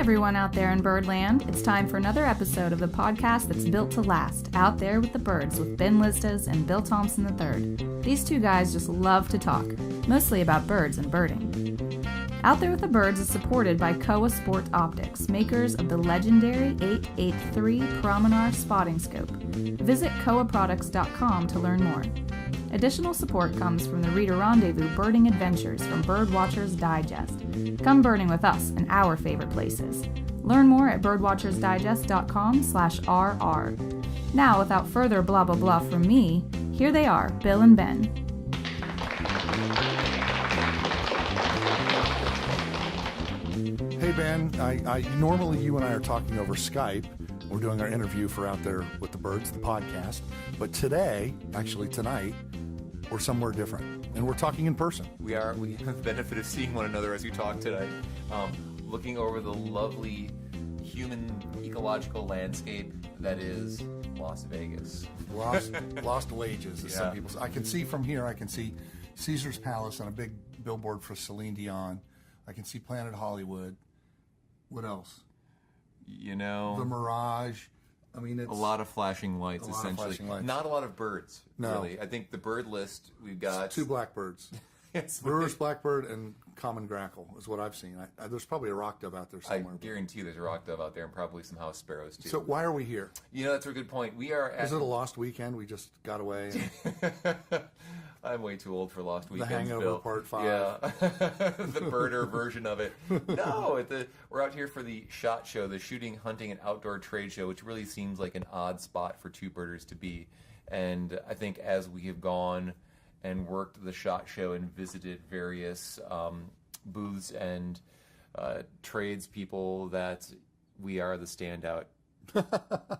everyone out there in Birdland. It's time for another episode of the podcast that's built to last, Out There with the Birds with Ben Listas and Bill Thompson III. These two guys just love to talk, mostly about birds and birding. Out There with the Birds is supported by Kowa Sport Optics, makers of the legendary 883 Prominar Spotting Scope. Visit kowaproducts.com to learn more. Additional support comes from the Reader Rendezvous Birding Adventures from Birdwatchers Digest. Come birding with us in our favorite places. Learn more at birdwatchersdigest.com/RR. Now, without further blah blah blah from me, here they are, Bill and Ben. Hey Ben, normally you and I are talking over Skype. We're doing our interview for Out There with the Birds, the podcast. But today, actually tonight, we're somewhere different. And we're talking in person. We have the benefit of seeing one another as we talk today. Looking over the lovely human ecological landscape that is Las Vegas. Lost wages, as some people say. I can see from here, I can see Caesar's Palace on a big billboard for Celine Dion. I can see Planet Hollywood. What else? You know, the Mirage. I mean, it's a lot of flashing lights, essentially. Not a lot of birds, no. Really. I think the bird list, we've got... Two blackbirds. Brewer's blackbird and common grackle is what I've seen. There's probably a rock dove out there somewhere. I guarantee you there's a rock dove out there and probably some house sparrows, too. So why are we here? You know, that's a good point. We are at... Is it a lost weekend? We just got away? I'm way too old for Lost Weekends, The Hangover Bill. Part 5. Yeah, the birder version of it. No, we're out here for the SHOT Show, the Shooting, Hunting, and Outdoor Trade Show, which really seems like an odd spot for two birders to be. And I think as we have gone and worked the SHOT Show and visited various booths and tradespeople, that we are the standout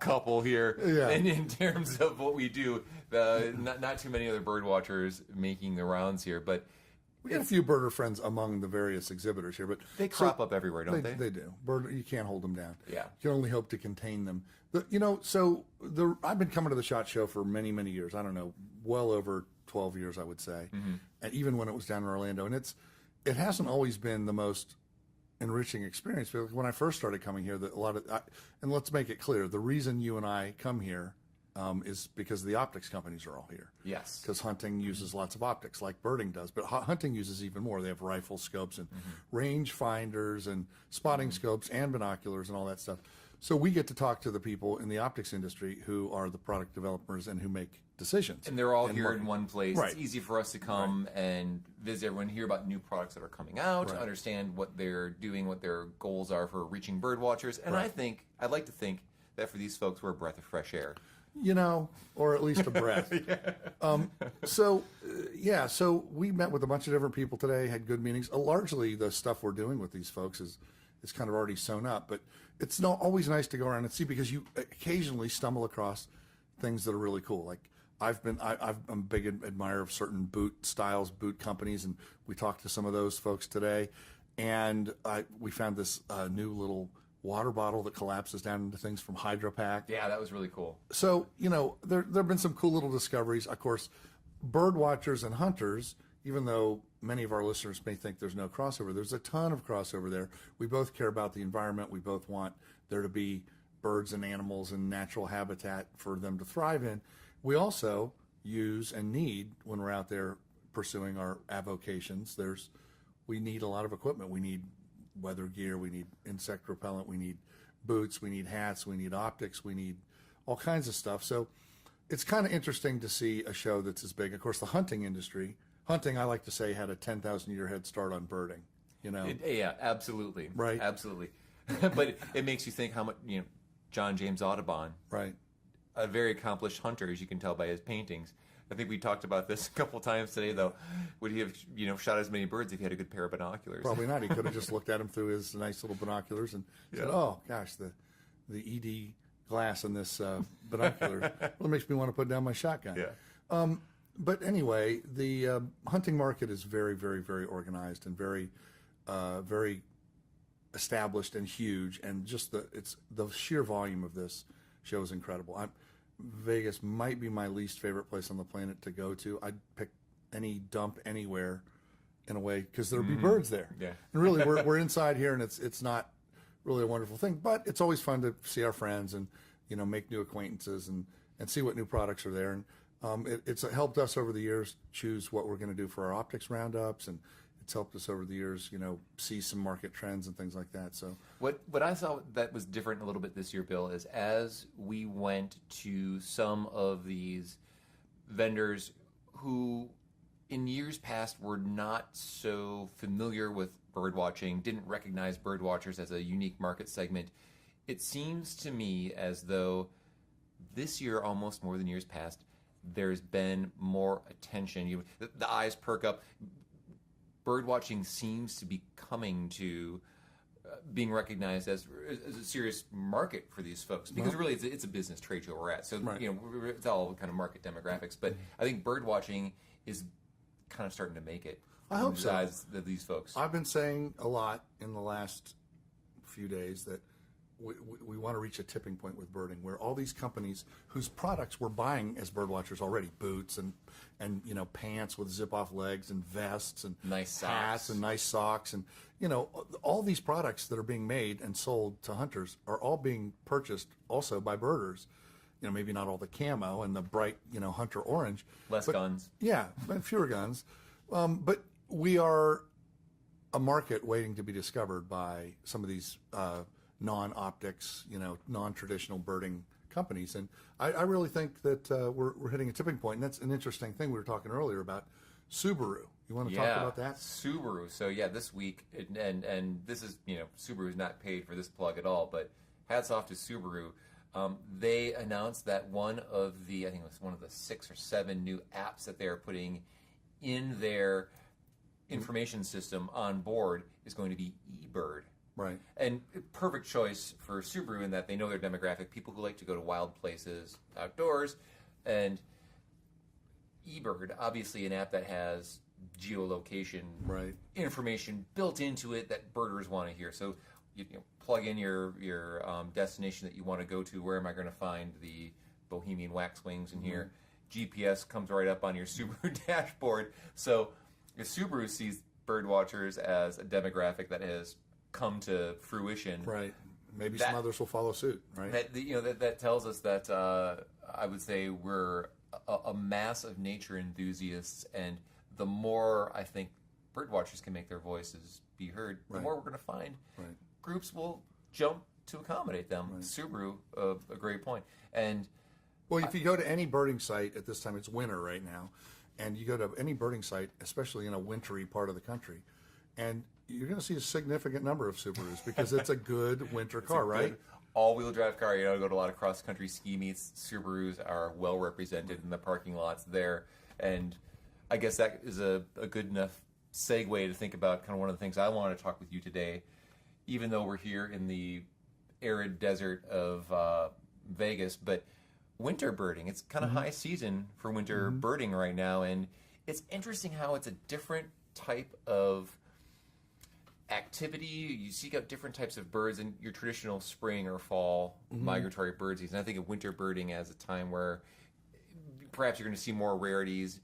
couple here. Yeah. And in terms of what we do, not too many other bird watchers making the rounds here, but we got a few birder friends among the various exhibitors here, but they crop up everywhere, don't they? They do. You can't hold them down. Yeah. You can only hope to contain them. I've been coming to the SHOT Show for many, many years. I don't know, well over 12 years, I would say. Mm-hmm. And even when it was down in Orlando, and it hasn't always been the most enriching experience. But when I first started coming here, and let's make it clear, the reason you and I come here is because the optics companies are all here. Yes. Because hunting uses lots of optics, like birding does. But hunting uses even more. They have rifle scopes and range finders and spotting scopes and binoculars and all that stuff. So we get to talk to the people in the optics industry who are the product developers and who make decisions. And they're all here in one place. Right. It's easy for us to come and visit everyone, hear about new products that are coming out, understand what they're doing, what their goals are for reaching bird watchers. And I'd like to think that for these folks, we're a breath of fresh air. You know, or at least a breath. So we met with a bunch of different people today, had good meetings. Largely the stuff we're doing with these folks is kind of already sewn up, but it's not always nice to go around and see, because you occasionally stumble across things that are really cool. Like I'm a big admirer of certain boot companies, and we talked to some of those folks today, and we found this new little water bottle that collapses down into things from Hydro Pack. Yeah, that was really cool. So, there have been some cool little discoveries. Of course, bird watchers and hunters, even though many of our listeners may think there's no crossover, there's a ton of crossover there. We both care about the environment. We both want there to be birds and animals and natural habitat for them to thrive in. We also use and need, when we're out there pursuing our avocations, we need a lot of equipment. We need weather gear, we need insect repellent, we need boots, we need hats, we need optics, we need all kinds of stuff. So it's kind of interesting to see a show that's as big. Of course, the hunting industry, I like to say, had a 10,000-year head start on birding. Yeah, absolutely. Right. Absolutely. But it makes you think how much, John James Audubon, right, a very accomplished hunter, as you can tell by his paintings. I think we talked about this a couple times today, though. Would he have, shot as many birds if he had a good pair of binoculars? Probably not. He could have just looked at them through his nice little binoculars and said, "Oh gosh, the ED glass in this binocular really makes me want to put down my shotgun." Yeah. But anyway, the hunting market is very, very, very organized and very, very established and huge, and just the sheer volume of this show is incredible. Vegas might be my least favorite place on the planet to go to. I'd pick any dump anywhere, in a way, because there'd be birds there. Yeah. And really, we're inside here, and it's not really a wonderful thing. But it's always fun to see our friends and, make new acquaintances and see what new products are there. And it's helped us over the years choose what we're going to do for our optics roundups, and it's helped us over the years, see some market trends and things like that. So what I saw that was different a little bit this year, Bill, is as we went to some of these vendors who in years past were not so familiar with bird watching, didn't recognize bird watchers as a unique market segment, it seems to me as though this year, almost more than years past, there's been more attention. The eyes perk up. Bird watching seems to be coming to being recognized as a serious market for these folks, because really it's a business trade show we're at. So right. It's all kind of market demographics. But I think bird watching is kind of starting to make it. I hope so. Besides these folks, I've been saying a lot in the last few days that we want to reach a tipping point with birding, where all these companies whose products we're buying as bird watchers already, boots and pants with zip off legs and vests and nice hats socks and nice socks, and all these products that are being made and sold to hunters are all being purchased also by birders. Maybe not all the camo and the bright hunter orange, less guns, but fewer guns, but we are a market waiting to be discovered by some of these non-optics, non-traditional birding companies. And I really think that we're hitting a tipping point. And that's an interesting thing we were talking earlier about Subaru. You want to talk about that? Subaru. So this week, and this is, Subaru is not paid for this plug at all, but hats off to Subaru. They announced that one of the 6 or 7 new apps that they're putting in their information system on board is going to be eBird. Right. And perfect choice for Subaru in that they know their demographic, people who like to go to wild places outdoors. And eBird, obviously an app that has geolocation information built into it that birders want to hear. So you plug in your destination that you want to go to. Where am I going to find the Bohemian waxwings in here? GPS comes right up on your Subaru dashboard. So if Subaru sees bird watchers as a demographic that has come to fruition, right? Maybe some others will follow suit, right? That tells us that I would say we're a mass of nature enthusiasts, and the more I think bird watchers can make their voices be heard, the more we're going to find groups will jump to accommodate them. Subaru, a great point. And well, if you go to any birding site at this time, it's winter right now, and you go to any birding site, especially in a wintry part of the country, and you're going to see a significant number of Subarus because it's a good winter car, right? All-wheel drive car. I go to a lot of cross-country ski meets. Subarus are well represented in the parking lots there, and I guess that is a good enough segue to think about kind of one of the things I want to talk with you today. Even though we're here in the arid desert of Vegas, but winter birding, it's kind of high season for winter birding right now, and it's interesting how it's a different type of activity. You seek out different types of birds in your traditional spring or fall migratory bird season. I think of winter birding as a time where perhaps you're going to see more rarities,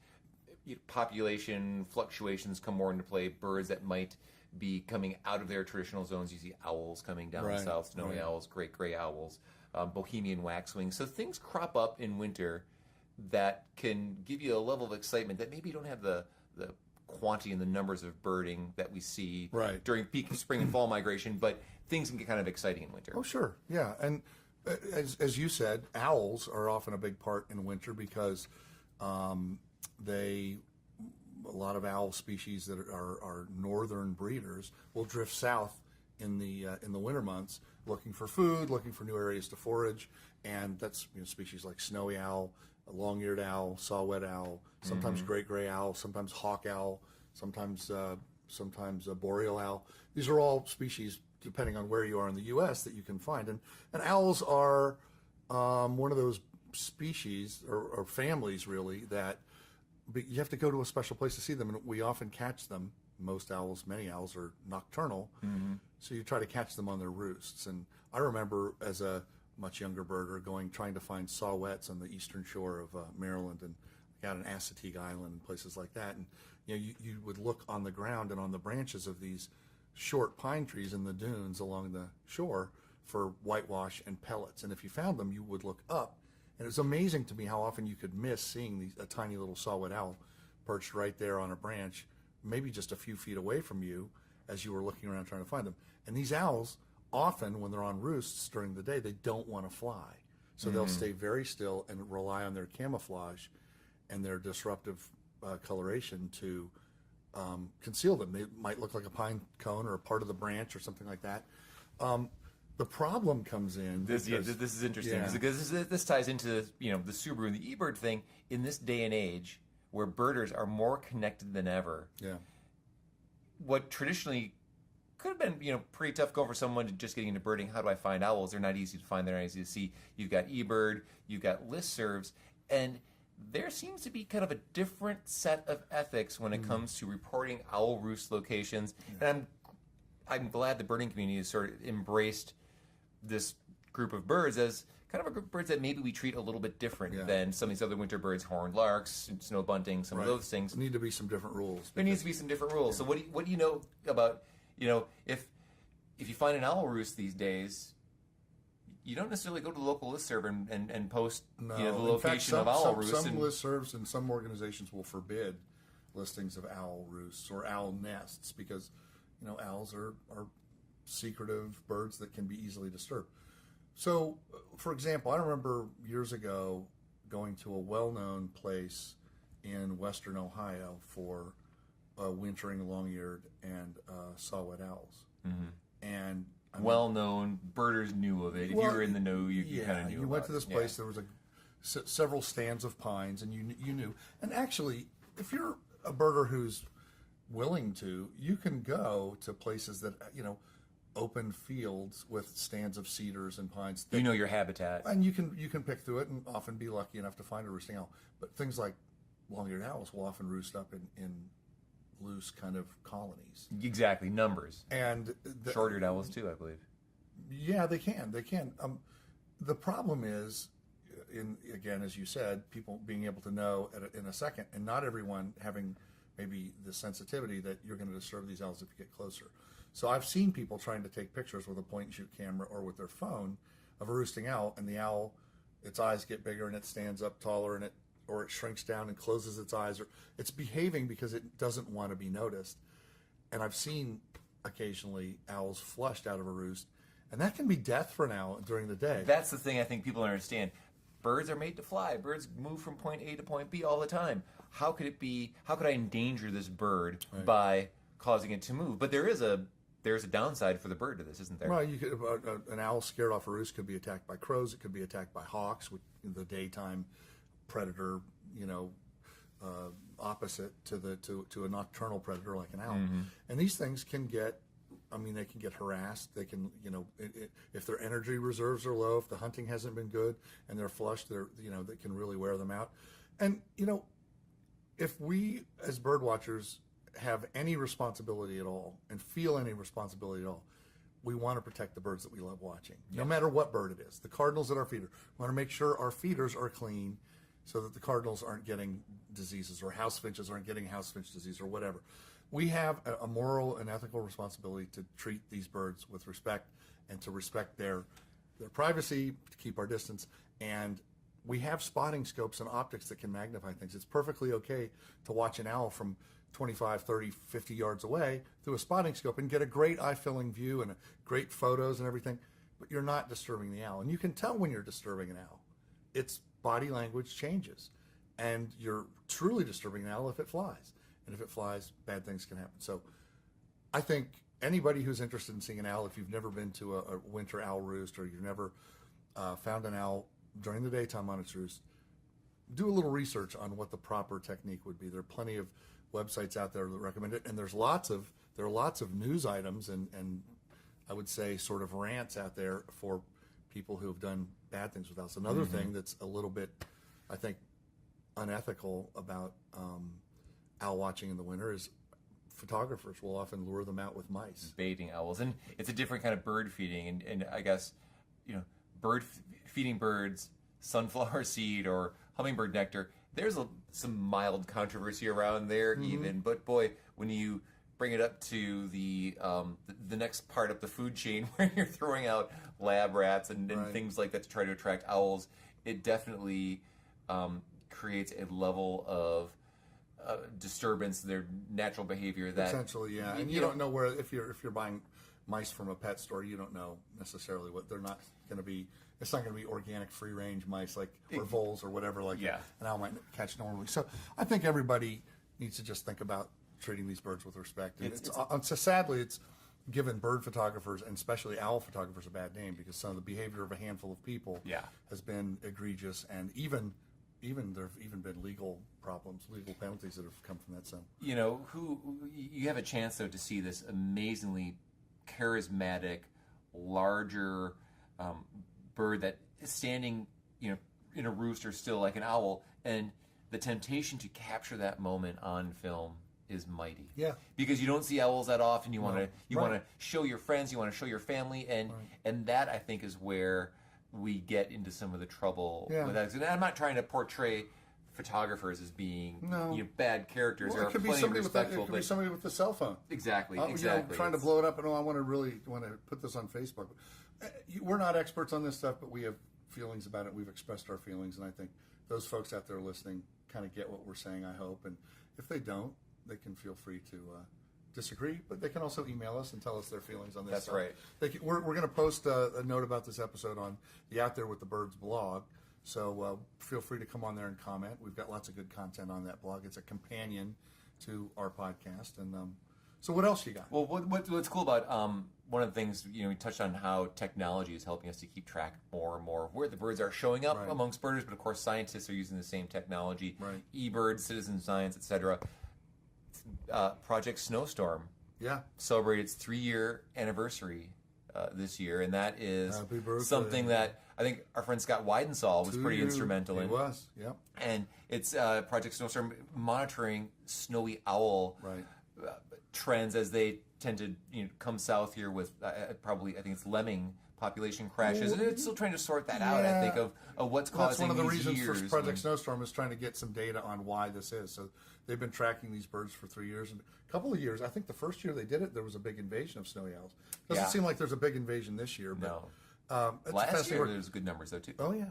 population fluctuations come more into play, birds that might be coming out of their traditional zones. You see owls coming down south, snowy owls, great gray owls, Bohemian waxwings. So things crop up in winter that can give you a level of excitement that maybe you don't have the quantity and the numbers of birding that we see during peak spring and fall migration, but things can get kind of exciting in winter. Oh, sure. Yeah. And as you said, owls are often a big part in winter because a lot of owl species that are northern breeders will drift south in the winter months looking for food, looking for new areas to forage, and that's species like snowy owl, long-eared owl, saw-whet owl, sometimes great gray owl, sometimes hawk owl, sometimes boreal owl. These are all species, depending on where you are in the U.S., that you can find. And owls are one of those species or families, really, that you have to go to a special place to see them, and we often catch them. Many owls are nocturnal, so you try to catch them on their roosts. And I remember as a much younger birder trying to find saw-whets on the eastern shore of Maryland and out in Assateague Island and places like that. And you would look on the ground and on the branches of these short pine trees in the dunes along the shore for whitewash and pellets. And if you found them, you would look up. And it was amazing to me how often you could miss seeing a tiny little saw-whet owl perched right there on a branch, maybe just a few feet away from you as you were looking around trying to find them. And these owls, often when they're on roosts during the day, they don't want to fly. So they'll stay very still and rely on their camouflage and their disruptive coloration to conceal them. They might look like a pine cone or a part of the branch or something like that. The problem comes in. This is interesting because this ties into the Subaru and the eBird thing. In this day and age, where birders are more connected than ever, what traditionally could have been pretty tough going for someone to just getting into birding. How do I find owls? They're not easy to find. They're not easy to see. You've got eBird, you've got listservs, and there seems to be kind of a different set of ethics when it comes to reporting owl roost locations. And I'm glad the birding community has sort of embraced this group of birds as kind of a group of birds that maybe we treat a little bit different than some of these other winter birds, horned larks, snow bunting, some of those things. There need to be some different rules. There needs to be some different rules. So what do you know about, if you find an owl roost these days, you don't necessarily go to the local listserv and post the location of owl roosts. Some listservs and some organizations will forbid listings of owl roosts or owl nests because owls are secretive birds that can be easily disturbed. So, for example, I remember years ago going to a well-known place in western Ohio for wintering long-eared and saw-whet owls. And well-known, birders knew of it. If you were in the know, you kind of knew. You went to this place. There was several stands of pines, and you knew. And actually, if you're a birder who's willing to, you can go to places that open fields with stands of cedars and pines. You know your habitat, and you can pick through it and often be lucky enough to find a roosting owl. But things like long-eared owls will often roost up in loose kind of colonies. Exactly, numbers. And short-eared owls too, I believe. Yeah, they can. The problem is, again, as you said, people being able to know in a second, and not everyone having maybe the sensitivity that you're going to disturb these owls if you get closer. So I've seen people trying to take pictures with a point-and-shoot camera or with their phone of a roosting owl, and the owl, its eyes get bigger and it stands up taller, or it shrinks down and closes its eyes, or it's behaving because it doesn't want to be noticed. And I've seen occasionally owls flushed out of a roost, and that can be death for an owl during the day. That's the thing I think people don't understand. Birds are made to fly. Birds move from point A to point B all the time. How could I endanger this bird by causing it to move? But there's a downside for the bird to this, isn't there? Well, an owl scared off a roost could be attacked by crows. It could be attacked by hawks, which the daytime predator, opposite to a nocturnal predator like an owl. And these things can get, they can get harassed. They can, if their energy reserves are low, if the hunting hasn't been good and they're flushed, they can really wear them out. And, if we as bird watchers have any responsibility at all and feel any responsibility at all, we want to protect the birds that we love watching, no matter what bird it is. The cardinals at our feeder, we want to make sure our feeders are clean so that the cardinals aren't getting diseases, or house finches aren't getting house finch disease, or whatever. We have a moral and ethical responsibility to treat these birds with respect and to respect their privacy, to keep our distance. And we have spotting scopes and optics that can magnify things. It's perfectly okay to watch an owl from 25, 30, 50 yards away through a spotting scope and get a great eye-filling view and great photos and everything, but you're not disturbing the owl. And you can tell when you're disturbing an owl. Its body language changes, and you're truly disturbing an owl if it flies. And if it flies, bad things can happen. So I think anybody who's interested in seeing an owl, if you've never been to a winter owl roost, or you've never found an owl during the daytime on its roost, do a little research on what the proper technique would be. There are plenty of websites out there that recommend it, and there are lots of news items and I would say sort of rants out there for people who have done bad things with owls. Another thing that's a little bit, I think, unethical about owl watching in the winter is photographers will often lure them out with mice. Baiting owls. And it's a different kind of bird feeding. And I guess, feeding birds sunflower seed or hummingbird nectar, there's some mild controversy around there even. But boy, when you bring it up to the next part of the food chain where you're throwing out lab rats and Right. things like that to try to attract owls, it definitely creates a level of disturbance to their natural behavior that Essentially, yeah. And you don't know where, if you're buying mice from a pet store, you don't know necessarily what they're not going to be. It's not going to be organic, free range mice or voles or whatever like Yeah. an owl might catch normally. So I think everybody needs to just think about treating these birds with respect. And so sadly, it's given bird photographers and especially owl photographers a bad name because some of the behavior of a handful of people has been egregious, and even there have even been legal problems, legal penalties that have come from that. So you have a chance though to see this amazingly charismatic, larger bird that is standing, in a rooster still like an owl, and the temptation to capture that moment on film is mighty. Yeah. Because you don't see owls that often. You want to show your friends, you want to show your family, and that I think is where we get into some of the trouble with that. And I'm not trying to portray photographers as being bad characters. Well, it could be somebody with somebody with a cell phone. Exactly. Trying to blow it up, and I want to put this on Facebook. We're not experts on this stuff, but we have feelings about it. We've expressed our feelings, and I think those folks out there listening kind of get what we're saying, I hope. And if they don't, they can feel free to disagree, but they can also email us and tell us their feelings on this. That's right. We're going to post a note about this episode on the Out There with the Birds blog, so feel free to come on there and comment. We've got lots of good content on that blog. It's a companion to our podcast. And so what else you got? Well, what's cool about one of the things, we touched on how technology is helping us to keep track more and more of where the birds are showing up amongst birders, but of course scientists are using the same technology. Right. eBird, Citizen Science, etc. Project Snowstorm celebrated its 3-year anniversary this year, and that is something that I think our friend Scott Weidensaw was pretty instrumental in. He was, yep. And it's Project Snowstorm monitoring snowy owl trends as they tend to come south here with probably, I think it's lemming population crashes, and it's still trying to sort that out. I think of what's causing that's one of the these reasons years. for Project Snowstorm is trying to get some data on why this is. So they've been tracking these birds for 3 years, and a couple of years. I think the first year they did it, there was a big invasion of snowy owls. Doesn't seem like there's a big invasion this year, but last year there's good numbers though too. Oh yeah,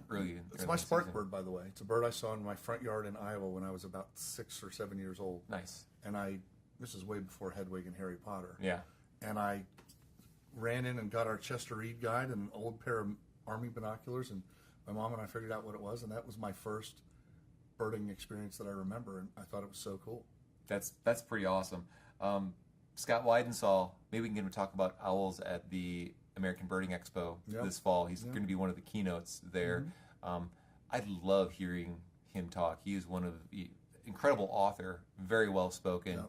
it's my spark bird, by the way. It's a bird I saw in my front yard in Iowa when I was about 6 or 7 years old. Nice. And this is way before Hedwig and Harry Potter. Yeah. And I ran in and got our Chester Reed guide and an old pair of Army binoculars, and my mom and I figured out what it was, and that was my first birding experience that I remember, and I thought it was so cool. That's pretty awesome. Scott Weidensaw, maybe we can get him to talk about owls at the American Birding Expo this fall. He's going to be one of the keynotes there. I love hearing him talk. He is one of the incredible author, very well spoken.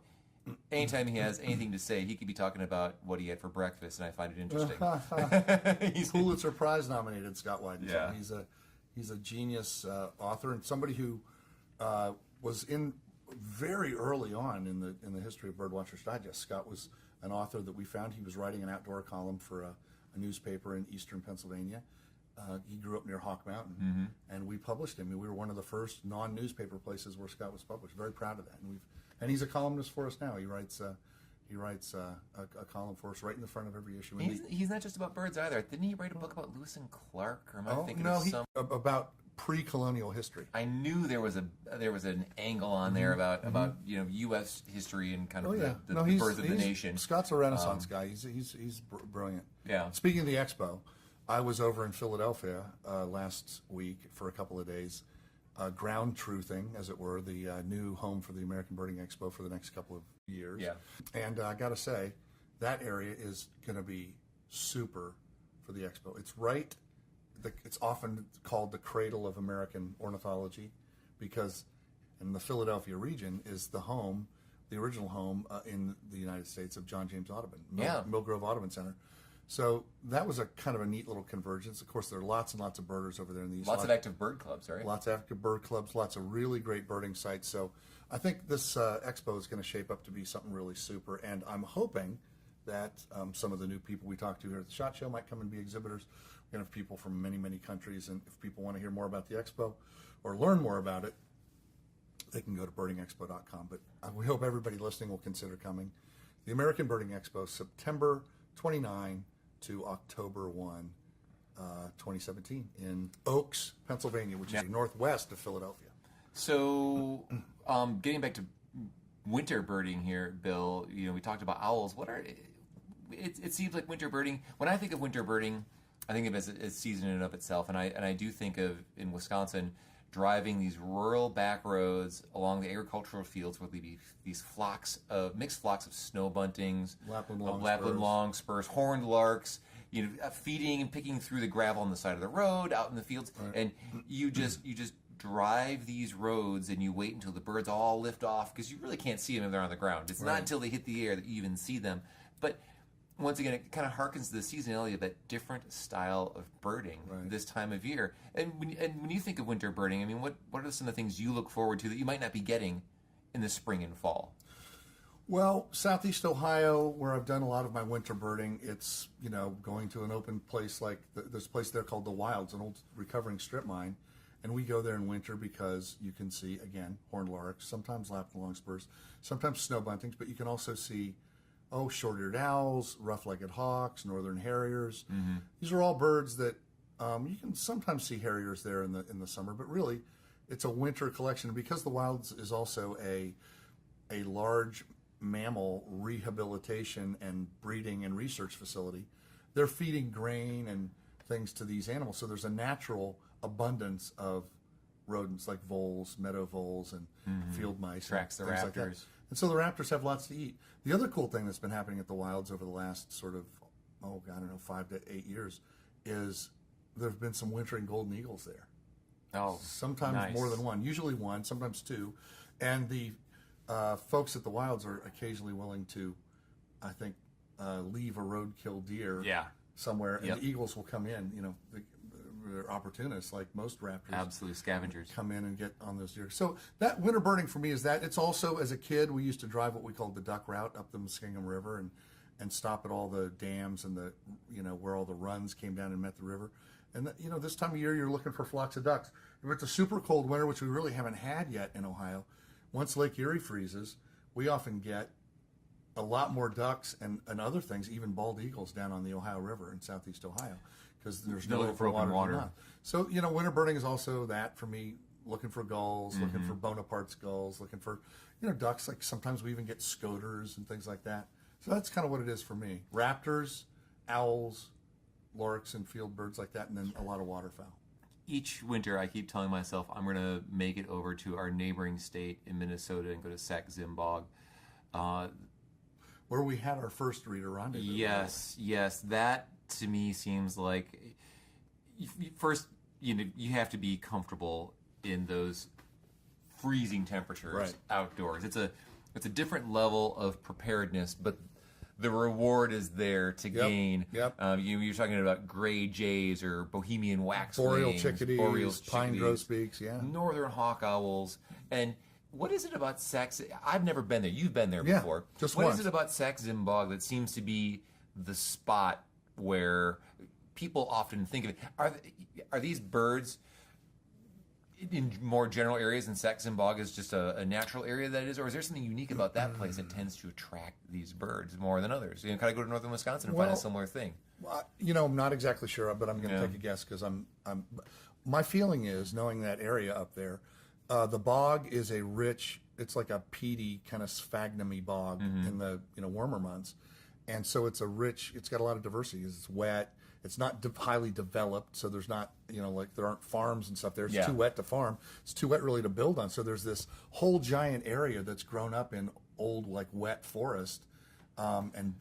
Anytime he has anything to say, he could be talking about what he had for breakfast, and I find it interesting. He's Pulitzer Prize nominated, Scott Weidensaw. Yeah. He's a genius author, and somebody who was in very early on in the history of Birdwatchers Digest. Scott was an author that we found. He was writing an outdoor column for a newspaper in eastern Pennsylvania. He grew up near Hawk Mountain, and we published him. We were one of the first non-newspaper places where Scott was published. Very proud of that, and he's a columnist for us now. He writes a column for us right in the front of every issue. He's not just about birds either. Didn't he write a book about Lewis and Clark? Or am I thinking about pre-colonial history. I knew there was an angle on there about U.S. history and kind of the birth of the nation. Scott's a Renaissance guy. He's brilliant. Yeah. Speaking of the expo, I was over in Philadelphia last week for a couple of days, ground truthing, as it were, the new home for the American Birding Expo for the next couple of years. Yeah. And I got to say, that area is going to be super for the expo. It's right. It's often called the cradle of American ornithology because in the Philadelphia region is the original home in the United States of John James Audubon, Mill Grove Audubon Center. So that was a kind of a neat little convergence. Of course, there are lots and lots of birders over there in the east. Lots of active bird clubs, right? Lots of active bird clubs, lots of really great birding sites. So I think this expo is going to shape up to be something really super, and I'm hoping that some of the new people we talk to here at the SHOT Show might come and be exhibitors. We're going to have people from many, many countries, and if people want to hear more about the expo or learn more about it, they can go to birdingexpo.com. But we hope everybody listening will consider coming. The American Birding Expo, September 29 to October 1, 2017 in Oaks, Pennsylvania, which is northwest of Philadelphia. So, getting back to winter birding here, Bill, we talked about owls. It seems like winter birding, when I think of winter birding, I think of it as season in and of itself. And I do think of, in Wisconsin, driving these rural back roads along the agricultural fields where there'd be these mixed flocks of snow buntings, Lapland longspurs, horned larks, feeding and picking through the gravel on the side of the road, out in the fields. Right. And you just drive these roads and you wait until the birds all lift off, because you really can't see them if they're on the ground. It's not until they hit the air that you even see them. But once again, it kind of harkens to the seasonality of that different style of birding this time of year. And when you think of winter birding, I mean, what are some of the things you look forward to that you might not be getting in the spring and fall? Well, Southeast Ohio, where I've done a lot of my winter birding, it's, going to an open place like, there's a place there called The Wilds, an old recovering strip mine. And we go there in winter because you can see, again, horned larks, sometimes Lapland longspurs, sometimes snow buntings, but you can also see short-eared owls, rough-legged hawks, northern harriers. Mm-hmm. These are all birds that you can sometimes see harriers there in the summer, but really it's a winter collection. And because the Wilds is also a large mammal rehabilitation and breeding and research facility, they're feeding grain and things to these animals. So there's a natural abundance of rodents like voles, meadow voles, and field mice. Tracks the raptors. Like that. And so the raptors have lots to eat. The other cool thing that's been happening at the Wilds over the last 5 to 8 years is there have been some wintering golden eagles there. Oh, sometimes nice. More than one, usually one, sometimes two. And the folks at the Wilds are occasionally willing to, I think, leave a roadkill deer somewhere, and the eagles will come in. They're opportunists, like most raptors. Absolutely, scavengers. Come in and get on those deer. So that winter birding for me is that. It's also, as a kid, we used to drive what we called the duck route up the Muskingum River and stop at all the dams and where all the runs came down and met the river. And this time of year, you're looking for flocks of ducks. If it's a super cold winter, which we really haven't had yet in Ohio, once Lake Erie freezes, we often get a lot more ducks and other things, even bald eagles down on the Ohio River in southeast Ohio, because there's no open water. So, winter birding is also that for me, looking for gulls, looking for Bonaparte's gulls, looking for, ducks. Like sometimes we even get scoters and things like that. So that's kind of what it is for me. Raptors, owls, larks, and field birds like that, and then a lot of waterfowl. Each winter, I keep telling myself I'm going to make it over to our neighboring state in Minnesota and go to Sac-Zimbabwe. Where we had our first reader rendezvous. Yes. That to me seems like first, you have to be comfortable in those freezing temperatures outdoors. It's a different level of preparedness, but the reward is there to gain. Yep. You're talking about gray jays or Bohemian waxwings, boreal chickadees, pine grosbeaks, northern hawk owls, and what is it about I've never been there. You've been there before. Just what once. Is it about Sac-Zimbabwe that seems to be the spot where people often think of it? Are these birds in more general areas, and Sac-Zimbabwe is just a natural area that it is, or is there something unique about that place that tends to attract these birds more than others? Kind of go to northern Wisconsin and find a similar thing. I'm not exactly sure, but I'm going to take a guess because my feeling is, knowing that area up there, the bog is a rich, it's like a peaty kind of sphagnum-y bog in the warmer months, and so it's got a lot of diversity. It's wet. It's not highly developed, so there's not, like there aren't farms and stuff there. It's too wet to farm. It's too wet really to build on. So there's this whole giant area that's grown up in old, like wet forest, and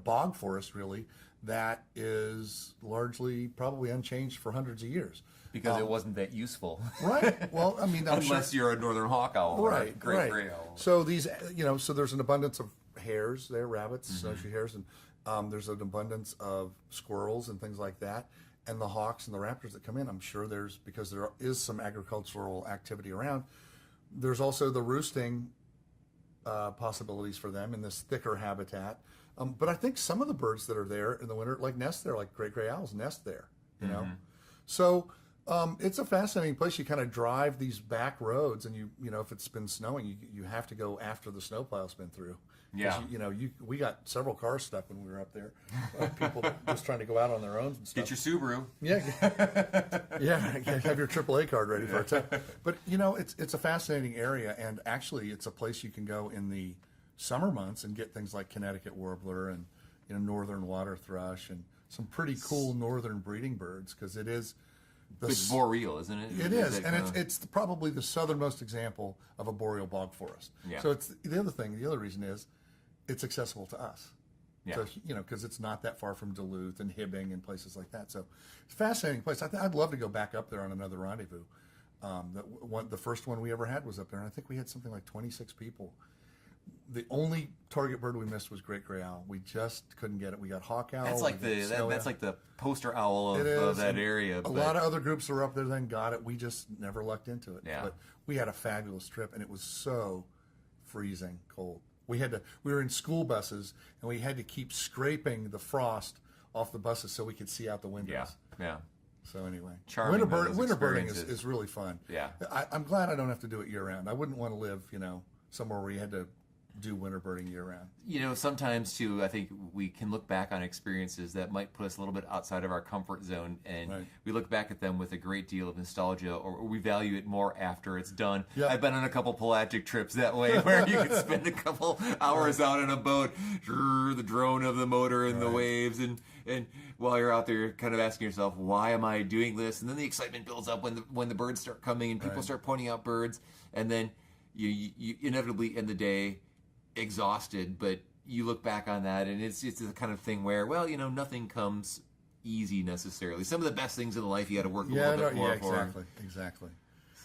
bog forest really, that is largely probably unchanged for hundreds of years. Because it wasn't that useful. Right. Well, I mean, unless you're a northern hawk owl. Right. Great gray owl. So these, so there's an abundance of hares there, rabbits, snowshoe hares, and there's an abundance of squirrels and things like that. And the hawks and the raptors that come in, I'm sure because there is some agricultural activity around, there's also the roosting possibilities for them in this thicker habitat. But I think some of the birds that are there in the winter, like nest there, like great gray owls nest there, So It's a fascinating place. You kind of drive these back roads, and you know, if it's been snowing, you have to go after the snowplow's been through. Yeah. We got several cars stuck when we were up there. People just trying to go out on their own and stuff. Get your Subaru. Yeah, yeah. Have your AAA card ready for a test. But it's a fascinating area, and actually, it's a place you can go in the summer months and get things like Connecticut warbler and northern water thrush and some pretty cool northern breeding birds, because it is. It's boreal, isn't it? It is, and it's probably the southernmost example of a boreal bog forest. Yeah. So it's the other reason is it's accessible to us. Yeah. So, because it's not that far from Duluth and Hibbing and places like that. So it's a fascinating place. I'd love to go back up there on another rendezvous. The first one we ever had was up there, and I think we had something like 26 people. The only target bird we missed was great gray owl. We just couldn't get it. We got hawk owl. That's like the poster owl of that area. A lot of other groups were up there then got it. We just never lucked into it. Yeah. But we had a fabulous trip, and it was so freezing cold. We were in school buses, and we had to keep scraping the frost off the buses so we could see out the windows. Yeah. So anyway, Charming, winter birding is really fun. Yeah. I'm glad I don't have to do it year round. I wouldn't want to live, somewhere where you had to do winter birding year round. Sometimes too, I think we can look back on experiences that might put us a little bit outside of our comfort zone, and Right. we look back at them with a great deal of nostalgia, or we value it more after it's done. Yep. I've been on a couple pelagic trips that way, where you can spend a couple hours out on a boat, the drone of the motor and the waves, and while you're out there, you're kind of asking yourself, why am I doing this? And then the excitement builds up when the birds start coming and people start pointing out birds, and then you inevitably end the day exhausted, but you look back on that and it's the kind of thing where, nothing comes easy necessarily. Some of the best things in life you got to work a little bit more for. Exactly.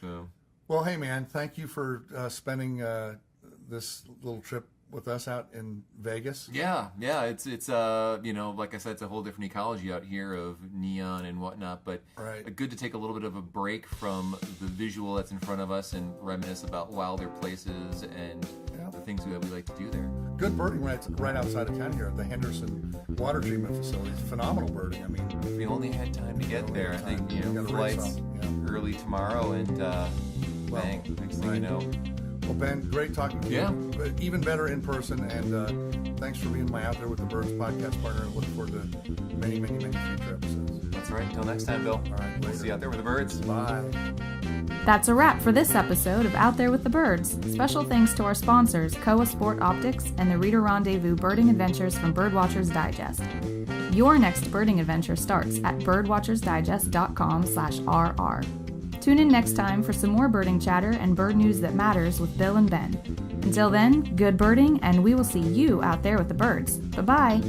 So, well, hey man, thank you for spending this little trip with us out in Vegas. yeah, it's like I said, it's a whole different ecology out here of neon and whatnot, but Right. good to take a little bit of a break from the visual that's in front of us and reminisce about wilder places and the things that we like to do there. Good birding right outside of town here at the Henderson Water Treatment Facility. Phenomenal birding. I mean, We only had time to get there. I think flights early tomorrow, and bang, next thing you know. Well, Ben, great talking to you. But even better in person, and thanks for being my Out There with the Birds podcast partner. And look forward to many, many, many future episodes. That's right. Until next time, Bill. All right, We'll later. see you out there with the birds. Bye. That's a wrap for this episode of Out There with the Birds. Special thanks to our sponsors, Koa Sport Optics and the Reader Rendezvous Birding Adventures from Birdwatchers Digest. Your next birding adventure starts at birdwatchersdigest.com/RR. Tune in next time for some more birding chatter and bird news that matters with Bill and Ben. Until then, good birding, and we will see you out there with the birds. Bye-bye.